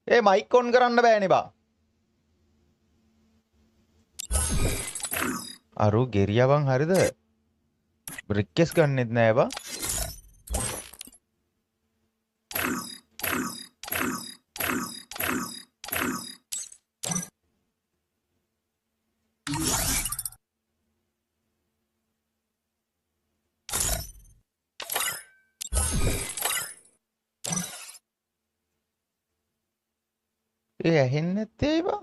A mic on කරන්න බෑනේ බා. අරු ගෙරියවන් හරිද? රික්වෙස්ට් ගන්නෙත් නෑ බා. ඒ ඇහෙන්නේ නැත්තේ බා.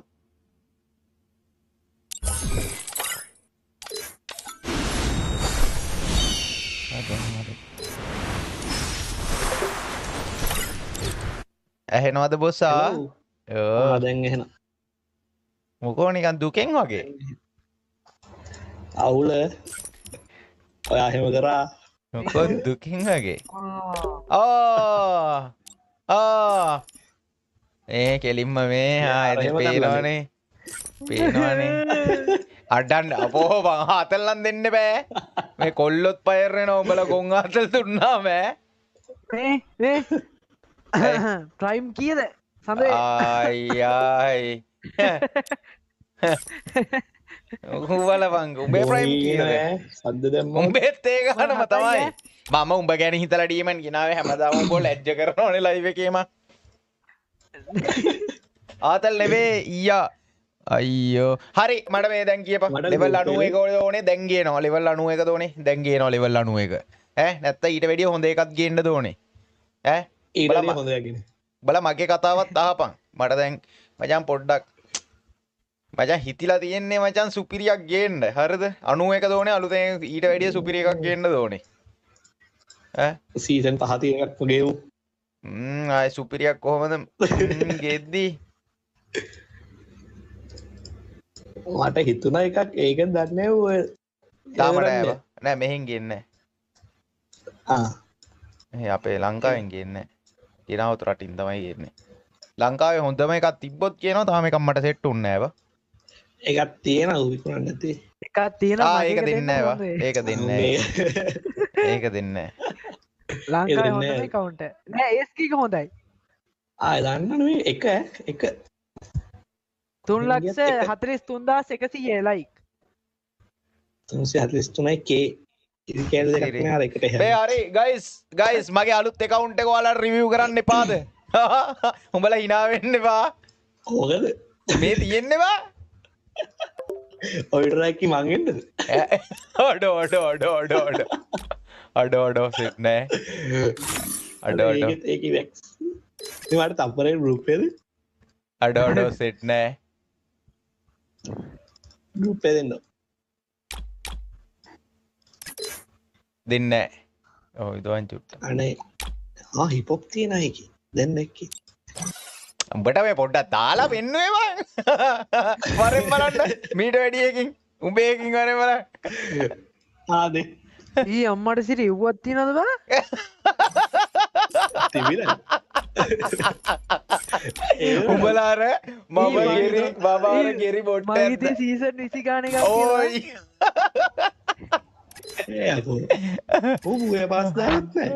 ඇහෙනවද බොස්සා? දැන් එහෙන මොකෝ නිකන් දුකෙන් වගේ. අවුල ඔයා එහෙම කරා මොකෝ දුකින් වගේ. ඒ කෙලින්ම මේ එදින් පේනවනේ. පේනවනේ. අඩන්න අපෝ බං හතල්ලන් දෙන්න බෑ. මේ කොල්ලොත් පයර් වෙනවා උඹලා ගොන් හතල් දුන්නාම මේ ප්‍රයිම් කීයද? සඳේ ආයි උඹල බං උඹේ ප්‍රයිම් කීයද? සද්ද දැම්ම උඹේත් ඒ ගන්නම තමයි. මම උඹ ගැන හිතලා ඩීමන් ගෙනාවේ හැමදාම උඹ ලැජ්ජ කරනවනේ ලයිව් එකේම. ආතල් නෙවේ ඊයා අයියෝ හරි මට මේ දැන් කියපන් ලෙවල් 91 ඕනේ දැන් ගේනවා ලෙවල් 91 ඕනේ දැන් ගේනවා ලෙවල් 91 ඈ නැත්නම් ඊට වැඩිය හොඳ එකක් ගේන්න ඕනේ ඈ ඊට වැඩිය හොඳ එකක් ගේන්න බලා මගේ කතාවත් අහපන් මට දැන් මචං පොඩ්ඩක් මචං හිතිලා තියෙන්නේ මචං සුපිරියක් ගේන්න හරිද 91 ඕනේ අලුතෙන් ඊට වැඩිය සුපිරි එකක් ගේන්න ඕනේ ඈ සීසන් 5 තියෙන එකක් ගේමු ආයි සුපිරියක් කොහමද ගෙද්දි මට හිතුණා එකක් ඒක දන්නේ ඔය තාම නෑ මෙහෙන් ගේන්නේ අපේ ලංකාවෙන් ගේන්නේ ගෙනාවුත් රටින් තමයි ගේන්නේ ලංකාවේ හොඳම එකක් තිබ්බොත් කියනවා තාම එකක් මට සෙට් උන්නේ නෑ බා එකක් තියෙනවා විකුණන්න නැති එකක් තියෙනවා ඒක දෙන්නේ නෑ බා ඒක දෙන්නේ නෑ ඒක දෙන්නේ නෑ ලංකාවේ හොඳම account එක නෑ ASK එක හොඳයි දන්නනේ එක 3,43,100 ලයික් 343 හරි ගයිස් මගේ අලුත් account එක ඔයාලා රිවිව් කරන්න එපාද උඹලා hina වෙන්න එපා කොහොමද මේ තියෙන්නේ බා ඔය ට්‍රැක් මං එන්නද අඩ සෙට් නෑ අඩ ඒක වැක්ස් මට තප්පරේ ගෲප් එකද අඩ සෙට් නෑ ගෲප් එක දෙන්න දෙන්නේ නෑ ඔව් ඉදවන් චුට්ට අනේ හිපොප් තියෙන එකේ දැන් දැක්කේ උඹට මේ පොඩ්ඩක් දාලා පෙන්නුවේ බං වරෙන් බලන්න මීට වැඩියකින් උඹේකින් වරෙන් බලන්න ආදේ ඊ අම්මට සිරි ඉව්වක් තියනවද බා තිබිලා උඹලා අර මම ගෙරි බබා අර ගෙරි බොට් මම හිතේ සීසන් 20 ගාන එකක් ඕයි ඌ පාස් දාන්නත් නෑ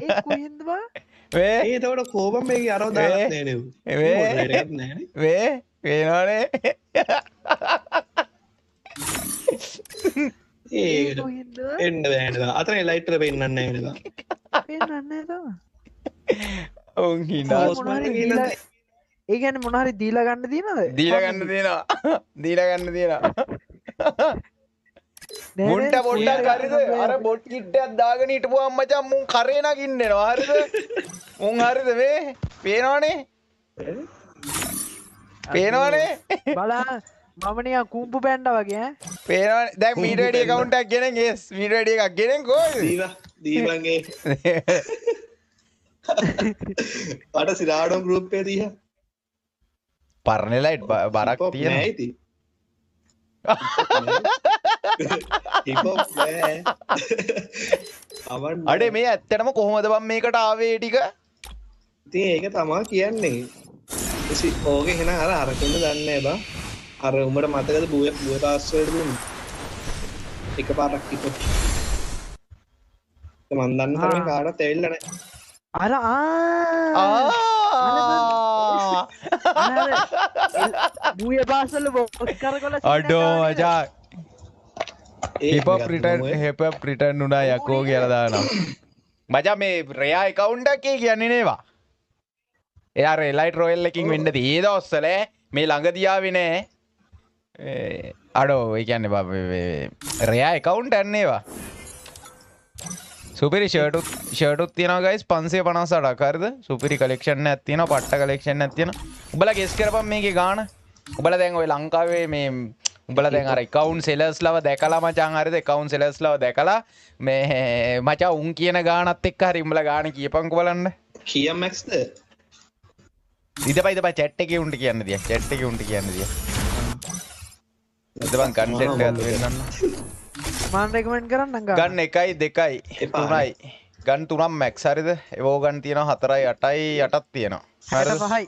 ඒ කොහෙන්ද බා වේ ඒතකොට කෝපම් මේකේ අරව දාන්නත් නෑ නේ වේ පේනවනේ ඒක එන්න බෑනේ අතනේ ලයිට් එක පෙන්නන්නේ නෑ නේද පෙන්නන්නේ නෑ තමයි උන් හිනා ඒ කියන්නේ මොන හරි දීලා ගන්න තියෙනවද දීලා ගන්න තියෙනවා මුන්ට පොඩ්ඩක් හරිද අර බොට් කිට්ටයක් දාගෙන හිටපුවාම මචං මුන් කරේ නගින්නවා හරිද මුන් හරිද මේ පේනවනේ බලන්න මම නිකන් කුම්පු බැන්ඩා වගේ ඈ පේනවනේ දැන් මීට වැඩි account එකක් ගෙනෙන් yes මීට වැඩි එකක් ගෙනෙන් කොහෙද දීපන්ගේ අර සිරාඩෝ ගෲප් එකේ තියා පරණ ලයිට් බරක් තියෙනවා අඩේ මේ ඇත්තටම කොහොමද බං මේකට ආවේ ටික ඉතින් ඒක තමයි කියන්නේ ඕකේ එන අර අරකින්න දන්නේ බා අර උඹට මතකද බුය පාස්වර්ඩ් දුන්නේ එකපාරක් කිව්වොත් මන් දන්න තරමේ කාටවත් ඇවිල්ලා නැහැ අර බූය පාසල බොස් කරකොල අඩෝ මචං හිපප් රිටර්න් උනා යකෝ කියලා දානවා මචං මේ රෙයා account එකේ කියන්නේ නේවා එයා රෙලයිට් රොයල් එකකින් වෙන්න තියෙ දවස්වල මේ ළඟදී ආවේ නෑ අඩෝ ඒ කියන්නේ බා රෙයා account යන්නේවා සුපිරි ෂර්ටුත් තියෙනවා ගයිස් 558ක් හරිද සුපිරි කලෙක්ෂන් එකක් තියෙනවා පට්ට කලෙක්ෂන් එකක් තියෙනවා උඹලා ගෙස් කරපන් මේකේ ගාණ උඹලා දැන් ඔය ලංකාවේ මේ උඹලා දැන් අර account sellers ලව දැකලා මචං හරිද account sellers ලව දැකලා මේ මචං උන් කියන ගාණත් එක්ක හරි උඹලා ගාණ කියපන්කෝ බලන්න කීයක් මැක්ස්ද ඉතපයි chat එකේ උන්ට කියන්න දියා chat එකේ උන්ට කියන්න දියා ඉතපන් content එකක් වෙන්නන්න මාන් රෙකමෙන්ඩ් කරන්න ගන්න 1 2 3යි ගන් 3ක් මැක්ස් හරිද ඒවෝ ගන් තියෙනවා 4යි 8යි 8ක් තියෙනවා හරිද 5යි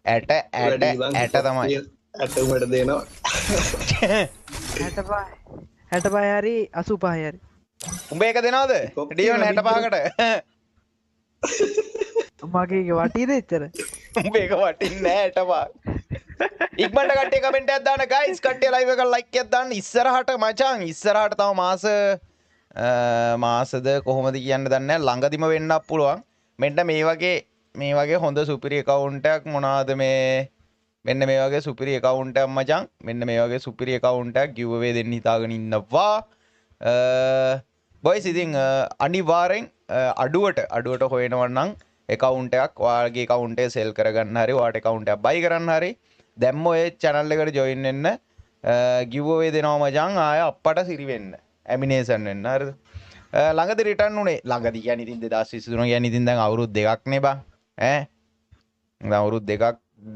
ඇට තමයි ඇට උඹට දෙනවා 65 හරි 85 හරි උඹ ඒක දෙනවද ඩියෝන් 65කට මගේ වටීද එච්චර උඹ ඒක වටින්නේ නැහැ 65 ඉක්මනට කට්ටිය කමෙන්ට් එකක් දාන්න ගයිස් කට්ටිය ලයිව් එක ලයික් එකක් දාන්න ඉස්සරහට මචං ඉස්සරහට තව මාසද කොහොමද කියන්න දන්නේ නැහැ ළඟදිම වෙන්නත් පුළුවන් මෙන්න මේ වගේ හොඳ සුපිරි account එකක් මොනවාද මේ මෙන්න මේ වගේ සුපිරි account එකක් මචං මෙන්න මේ වගේ සුපිරි account එකක් giveaway දෙන්න හිතාගෙන ඉන්නවා boys ඉතින් අනිවාර්යෙන් අඩුවට හොයනවා නම් account එකක් ඔයාලගේ account එක sell කරගන්න හරි ඔයාලට account එකක් buy කරන්න හරි දැම්ම ඔය channel එකට join වෙන්න giveaway දෙනවා මචං ආය අප්පට සිරි වෙන්න ඇමිනේෂන් වෙන්න හරිද ළඟදී රිටර්න් උනේ ළඟදී කියන්නේ ඉතින් 2023 කියන්නේ ඉතින් දැන් අවුරුදු දෙකක් නේ බං ඈ දැන් අවුරුදු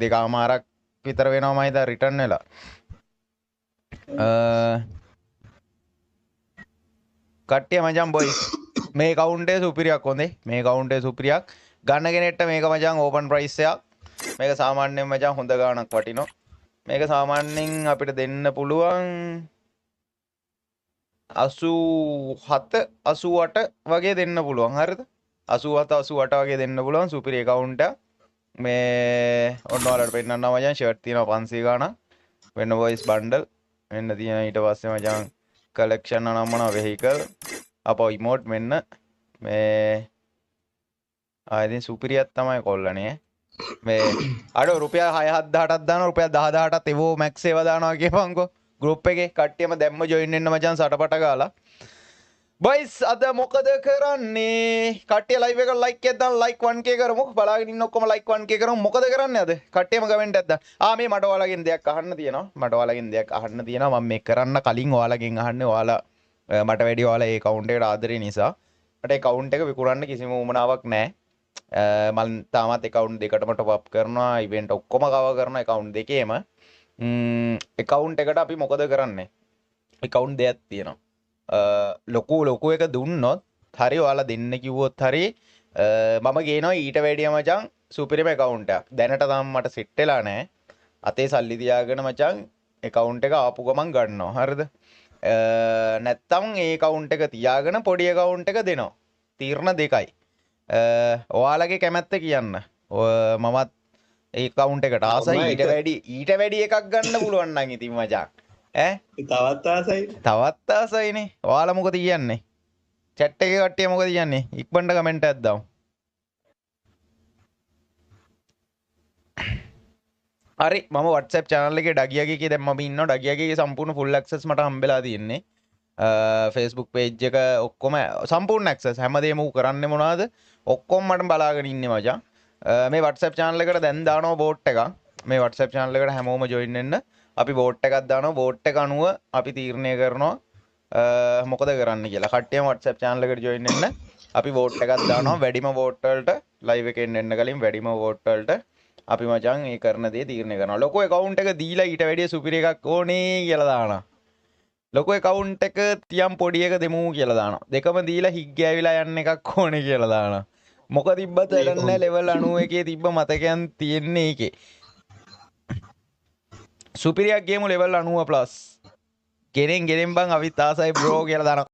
දෙකමාරක් විතර වෙනවා මම හිතා රිටර්න් වෙලා කට්ටිය මචං බොයිස් මේ account එක සුපිරියක් හොඳේ මේ account එක සුපිරියක් ගන්න කෙනෙක්ට මේක මචං ඕපන් ප්‍රයිස් එකක් මේක සාමාන්‍යයෙන් මචං හොඳ ගාණක් වටිනවා මේක සාමාන්‍යයෙන් අපිට දෙන්න පුළුවන් 87 88 වගේ දෙන්න පුළුවන් හරිද 87 88 වගේ දෙන්න පුළුවන් සුපිරි account එක මේ ඔන්න ඔයාලට පෙන්නන්නවා මචං ෂර්ට් තියෙනවා 500 ගාණක් වෙන voice bundle මෙන්න තියෙන ඊට පස්සේ මචං collection අනම්මන vehicle අපෝ emote මෙන්න මේ ආයෙත් සුපිරියක් තමයි කොල්ලනේ මේ අඩෝ රුපියල් 6-7 දානවා රුපියල් 10-18ත් එවෝ මැක්ස් ඒවා දානවා කියපන්කෝ ගෲප් එකේ කට්ටියම දැම්ම ජොයින් වෙන්න මචං සටපට ගාලා බොයිස් අද මොකද කරන්නේ කට්ටිය ලයිව් එක ලයික් එකක් දාන්න ලයික් 1k කරමු බලාගෙන ඉන්න ඔක්කොම ලයික් 1k කරමු මොකද කරන්නේ අද කට්ටියම කමෙන්ට් එකක් දාන්න මේ මට ඔයාලගෙන් දෙයක් අහන්න තියෙනවා මම මේ කරන්න කලින් ඔයාලගෙන් අහන්නේ ඔයාලා මට වැඩි ඔයාලා ඒ account එකට ආදරේ නිසා මට ඒ account එක විකුණන්න කිසිම උවමනාවක් නැහැ මම තාමත් account දෙකටම top up කරනවා event ඔක්කොම cover කරනවා account දෙකේම account එකට අපි මොකද කරන්නේ account දෙකක් තියෙනවා ලොකු එක දුන්නොත් හරි ඔයාලා දෙන්න කිව්වොත් හරි මම ගේනවා ඊට වැඩිය මචං සුපිරිම account එකක් දැනට තාම මට set වෙලා නැහැ අතේ සල්ලි තියාගෙන මචං account එක ආපු ගමන් ගන්නවා හරිද නැත්තම් ඒ account එක තියාගෙන පොඩි account එක දෙනවා තීරණ දෙකයි ඔයාලගේ කැමැත්ත කියන්න මමත් ඒ account එකට ආසයි ඊට වැඩි එකක් ගන්න පුළුවන් නම් ඉතින් මචං තවත් ආසයිනේ ඔයාලා මොකද කියන්නේ chat එකේ කට්ටිය මොකද කියන්නේ ඉක්මනට කමෙන්ට් එකක් දාමු හරි මම WhatsApp channel එකේ ඩගියාගේ දැන් මම ඉන්නවා ඩගියාගේ සම්පූර්ණ full access මට හම්බෙලා තියෙන්නේ Facebook page එක ඔක්කොම සම්පූර්ණ access හැමදේම ඌ කරන්නේ මොනවද ඔක්කොම මට බලාගෙන ඉන්නේ මචං මේ WhatsApp channel එකට දැන් දානවා බෝට් එකක් මේ WhatsApp channel එකට හැමෝම join වෙන්න අපි බෝට් එකක් දානවා බෝට් එක අනුව අපි තීරණය කරනවා මොකද කරන්න කියලා කට්ටියම WhatsApp channel එකට join වෙන්න අපි බෝට් එකක් දානවා වැඩිම බෝට් වලට live එකෙන් එන්න කලින් වැඩිම බෝට් වලට අපි මචං ඒ කරන දේ තීරණය කරනවා ලොකු account එක දීලා ඊට වැඩිය සුපිරි එකක් ඕනේ කියලා දානවා ලොකු account එක තියම් පොඩි එක දෙමු කියලා දානවා දෙකම දීලා හිග් ගෑවිලා යන්න එකක් ඕනේ කියලා දානවා මොකද තිබ්බත් වැඩක් නැහැ level 91 තිබ්බ මතකයන් තියෙන්නේ ඒකේ සුපිරියක් ගේමු level 90 plus ගෙනෙන් බං අවිත් ආසයි බ්‍රෝ කියලා දානවා